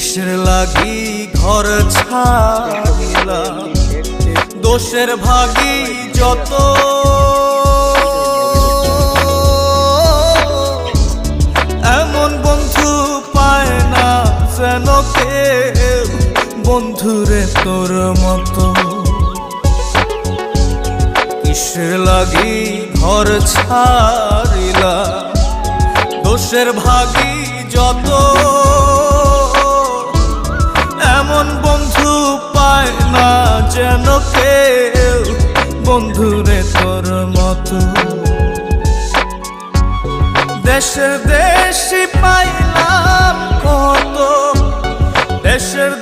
কিসের লাগি ঘর ছাড়িলাম, দোষের ভাগী যত এমন বন্ধু পায় না যেন কেউ, বন্ধুরে তোর মতো। কিসের লাগি ঘর ছাড়িলাম, দোষের ভাগী যত এমন বন্ধু পায় না যেন কেউ, বন্ধুরে তোর মতো। দেশের দেশি পাইলাম কত, দেশের